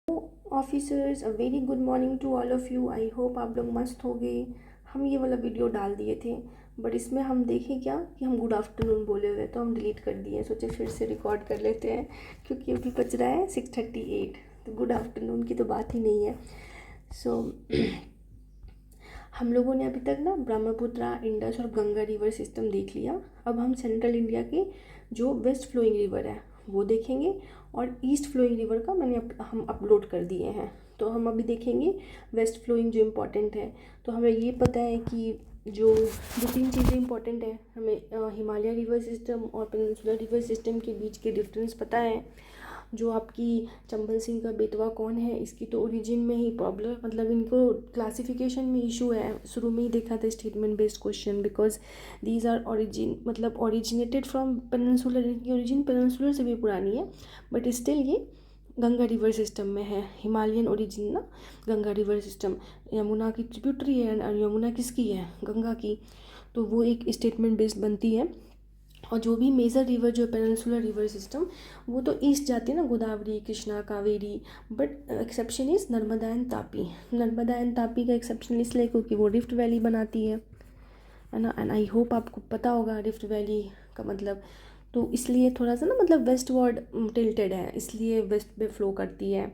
Officers, a very good morning to all of you. I hope आप लोग मस्त हो गए। हम ये वाला वीडियो डाल दिए थे, बट इसमें हम देखें क्या कि हम गुड आफ्टरनून बोले हुए, तो हम डिलीट कर दिए। सोचे फिर से रिकॉर्ड कर लेते हैं, क्योंकि अभी बज रहा है 6:38। तो गुड आफ्टरनून की तो बात ही नहीं है। सो हम लोगों ने अभी तक ना ब्रह्मपुत्रा, इंडस और गंगा रिवर सिस्टम देख लिया। अब हम सेंट्रल इंडिया के जो वेस्ट फ्लोइंग रिवर है वो देखेंगे, और ईस्ट फ्लोइंग रिवर का हम अपलोड कर दिए हैं। तो हम अभी देखेंगे वेस्ट फ्लोइंग जो इम्पोर्टेंट है। तो हमें ये पता है कि जो दो तीन चीज़ें इंपॉर्टेंट है हमें, हिमालय रिवर सिस्टम और पेनिनसुलर रिवर सिस्टम के बीच के डिफरेंस पता है। जो आपकी चंबल सिंह का बेतवा कौन है, इसकी तो ओरिजिन में ही प्रॉब्लम, मतलब इनको क्लासिफिकेशन में इशू है। शुरू में ही देखा था statement based question, because these are origin, मतलब ओरिजिनेटेड फ्रॉम पेनिनसुलर। इनकी ओरिजिन पेनिनसुलर से भी पुरानी है, बट स्टिल ये गंगा रिवर सिस्टम में है। हिमालयन ओरिजिन ना गंगा रिवर सिस्टम, यमुना की ट्रिब्यूटरी है। और यमुना किसकी है? गंगा की। तो वो एक स्टेटमेंट बेस्ड बनती है। और जो भी मेजर रिवर जो पेनिनसुलर रिवर सिस्टम, वो तो ईस्ट जाती है ना, Godavari, Krishna, Kaveri. But exception is Narmada and Tapi. Narmada and Tapi का एक्सेप्शन इसलिए क्योंकि वो रिफ्ट वैली बनाती है ना। एंड आई होप आपको पता होगा रिफ्ट वैली का मतलब। तो इसलिए थोड़ा सा ना, मतलब वेस्ट वर्ड टिल्टेड है, इसलिए वेस्ट पे फ्लो करती है।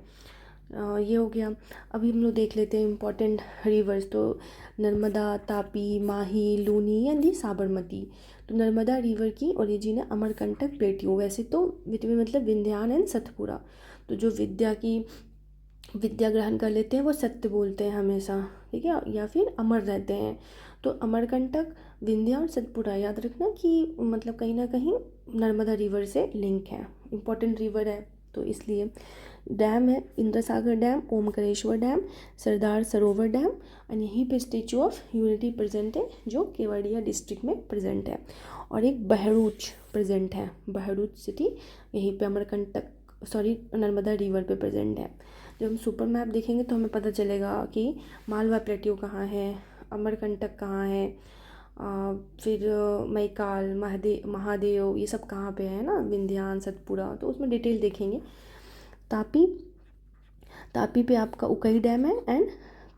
ये हो गया। अभी हम लोग देख लेते हैं इंपॉर्टेंट रिवर्स। तो नर्मदा, तापी, माही, लूनी एंड साबरमती। तो नर्मदा रिवर की ओरिजिन है अमरकंटक प्लेट्यू। वैसे तो मतलब विंध्यान एंड सतपुड़ा। तो जो विद्या ग्रहण कर लेते हैं वो सत्य बोलते हैं हमेशा, ठीक है, या फिर अमर रहते हैं। तो अमरकंटक, विंध्या और सतपुड़ा याद रखना कि मतलब कहीं ना कहीं नर्मदा रिवर से लिंक है, इम्पॉर्टेंट रिवर है। तो इसलिए डैम है इंद्र सागर dam, Omkareshwar dam, Sardar Sarovar dam. और यहीं पे स्टेचू ऑफ यूनिटी प्रेजेंट है, जो केवड़िया डिस्ट्रिक्ट में प्रेजेंट है। और एक बहरूच प्रेजेंट है, बहरूच सिटी यहीं पे अमरकंटक, सॉरी, नर्मदा रिवर पे प्रेजेंट है। जब हम सुपर मैप देखेंगे तो हमें पता चलेगा कि मालवा प्लेट्यू कहाँ है, अमरकंटक कहाँ है, फिर मैकाल, महादेव, ये सब कहाँ पे है ना, विंध्यान, सतपुड़ा। तो उसमें डिटेल देखेंगे। तापी, तापी पे आपका उकई डैम है, एंड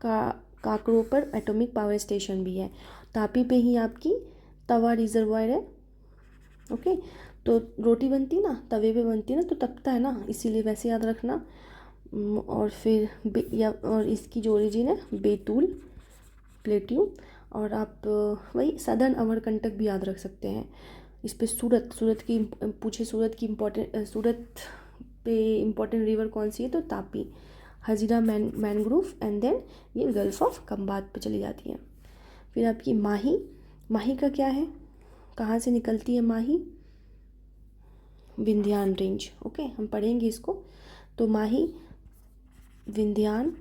काकड़ों पर एटॉमिक पावर स्टेशन भी है। तापी पे ही आपकी तवा रिजर्वायर है। ओके, तो रोटी बनती है ना तवे पे बनती है ना, तो तपता है ना, इसीलिए वैसे याद रखना। और फिर और इसकी जो ओरिजिन है बेतुल प्लेट्यू। और आप वही सदर्न अमरकंटक भी याद रख सकते हैं। इस पे सूरत की पूछे, सूरत पे इम्पोर्टेंट रिवर कौन सी है, तो Tapi. Hazira mangrove, and then ये गल्फ ऑफ कम्बात पे चली जाती है। फिर आपकी माही, माही का क्या है, कहाँ से निकलती है माही? विंध्यान रेंज। ओके, हम पढ़ेंगे इसको। तो माही विंध्यान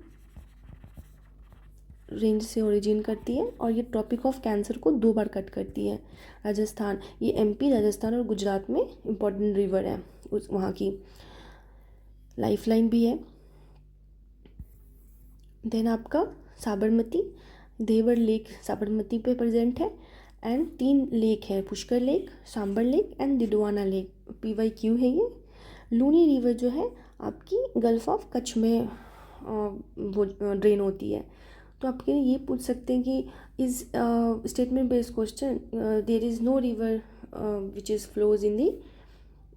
रेंज से ओरिजिन करती है, और ये ट्रॉपिक ऑफ कैंसर को 2 बार कट करती है। राजस्थान, ये एमपी, राजस्थान और गुजरात में इम्पोर्टेंट रिवर है, उस वहाँ की लाइफलाइन भी है। देन आपका साबरमती, देवर लेक साबरमती पे प्रेजेंट है। एंड 3 लेक है, Pushkar lake, Sambhar lake and Didwana lake. PYQ है ये। लूनी रिवर जो है आपकी गल्फ ऑफ कच्छ में वो ड्रेन होती है। तो आपके ये पूछ सकते हैं कि is statement based question, there is no river which is flows in the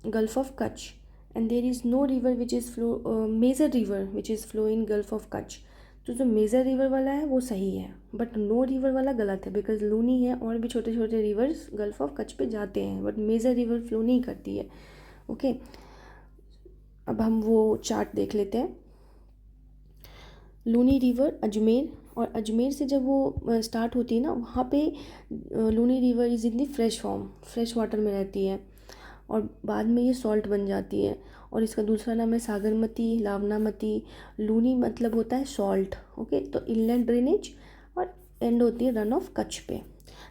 gulf of Kutch, and there is no river which is major river which is flow in gulf of Kutch. तो जो मेजर रिवर वाला है वो सही है, but no river वाला गलत है, बिकॉज लूनी है और भी छोटे छोटे रिवर्स गल्फ ऑफ कच्छ पे जाते हैं, बट मेजर रिवर फ्लो नहीं करती है। ओके, अब हम वो चार्ट देख लेते हैं। लूनी रिवर अजमेर, और अजमेर से जब वो स्टार्ट होती है ना, वहाँ पे Luni river is in the fresh form, fresh water में रहती है, और बाद में ये सॉल्ट बन जाती है। और इसका दूसरा नाम है सागरमती, लावनामती। लूनी मतलब होता है सॉल्ट। ओके, तो इनलैंड ड्रेनेज, और एंड होती है रन ऑफ कच्छ पे।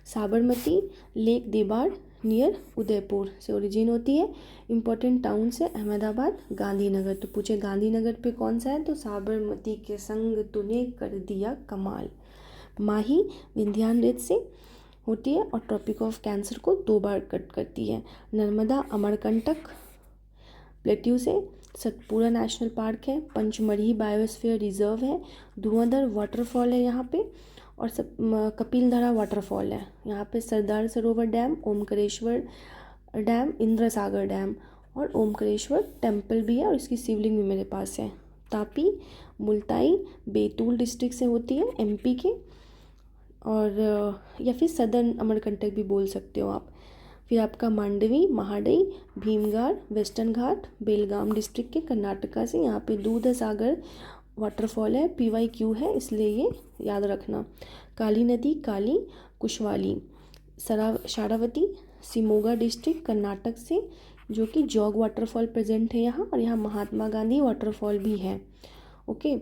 साबरमती लेक देबाड़ नियर उदयपुर से ओरिजिन होती है। इम्पोर्टेंट टाउन से अहमदाबाद, गांधीनगर। तो पूछे गांधीनगर पे कौन सा है, तो साबरमती के संग तूने कर दिया कमाल। माही विंध्यान रेत से होती है, और ट्रॉपिक ऑफ कैंसर को 2 बार कट करती है। नर्मदा अमरकंटक प्लेट्यू से, सतपुड़ा नेशनल पार्क है, पंचमढ़ी बायोस्फीयर रिजर्व है, धुआंधार वाटरफॉल है यहाँ पे, और कपिलधारा वाटरफॉल है यहाँ पे, सरदार सरोवर डैम, ओमकारेश्वर डैम, इंद्र सागर डैम और ओमकारेश्वर टेम्पल भी है, और इसकी शिवलिंग भी मेरे पास है। तापी, मुल्ताई, बैतूल डिस्ट्रिक्ट से होती है एमपी के, और या फिर सदर्न अमरकंटक भी बोल सकते हो आप। फिर आपका मांडवी, महाडई, भीमगार, वेस्टर्न घाट, बेलगाम डिस्ट्रिक्ट के कर्नाटका से, यहाँ पे दूध सागर वाटरफॉल है, PYQ है इसलिए ये याद रखना। काली नदी, काली, कुशवाली, शारावती, शिमोगा डिस्ट्रिक्ट कर्नाटक से, जो कि जॉग वाटरफॉल प्रेजेंट है यहाँ, और यहाँ महात्मा गांधी वाटरफॉल भी है। ओके,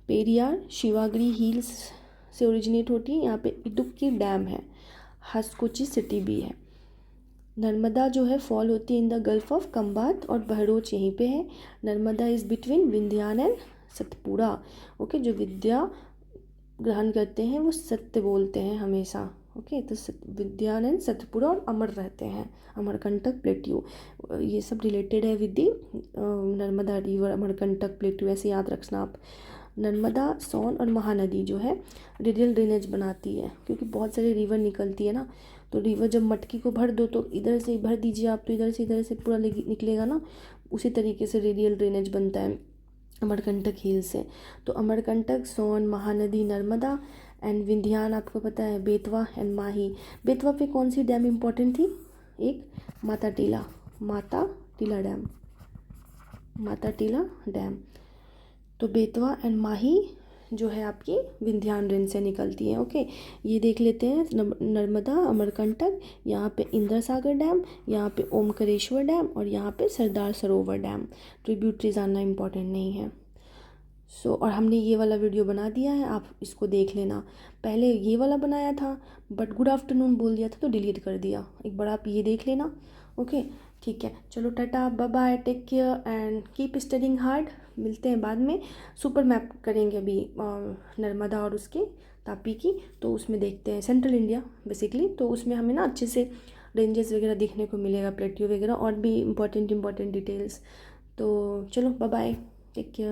पेरियार शिवागिरी हिल्स से ओरिजिनेट होती है, यहाँ पे इडुक्की डैम है, हसकोची सिटी भी है। नर्मदा जो है फॉल होती है इन द गल्फ ऑफ कंबात, और बहरोच यहीं पे है। Narmada is between Vindhyan and Satpura. Okay, जो विद्या ग्रहण करते हैं वो सत्य बोलते हैं हमेशा। ओके, तो विद्यान एंड सतपुड़ा और अमर रहते हैं, अमरकंटक प्लेट्यू, ये सब रिलेटेड है with the Narmada river, Amarkantak plateau, ऐसे याद रखना आप। नर्मदा, सोन और महानदी जो है रेडियल ड्रेनेज बनाती है, क्योंकि बहुत सारी रिवर निकलती है ना, तो रिवर जब मटकी को भर दो तो इधर से भर दीजिए आप, तो इधर से पूरा निकलेगा ना, उसी तरीके से रेडियल ड्रेनेज बनता है अमरकंटक हिल से। तो अमरकंटक, सोन, महानदी, नर्मदा एंड विंध्यान आपको पता है, बेतवा एंड माही। बेतवा पे कौन सी डैम इम्पोर्टेंट थी? एक माता टीला डैम, माता टीला डैम। तो बेतवा एंड माही जो है आपकी विंध्यान रेंज से निकलती है। ओके, ये देख लेते हैं, नर्मदा, अमरकंटक, यहाँ पे इंद्र सागर डैम, यहाँ पे ओमकारेश्वर डैम, और यहाँ पे सरदार सरोवर डैम। ट्रिब्यूटरीज आना इम्पॉर्टेंट नहीं है। और हमने ये वाला वीडियो बना दिया है, आप इसको देख लेना। पहले ये वाला बनाया था बट गुड आफ्टरनून बोल दिया था तो डिलीट कर दिया, एक बार आप ये देख लेना। ओके, ठीक है, चलो tata, bye bye, take care and keep studying hard. मिलते हैं बाद में। सुपर मैप करेंगे अभी नर्मदा और उसके तापी की, तो उसमें देखते हैं सेंट्रल इंडिया बेसिकली, तो उसमें हमें ना अच्छे से रेंजेस वगैरह देखने को मिलेगा, प्लेट्यू वगैरह और भी इंपॉर्टेंट डिटेल्स। तो चलो बाय बाय, टेक केयर।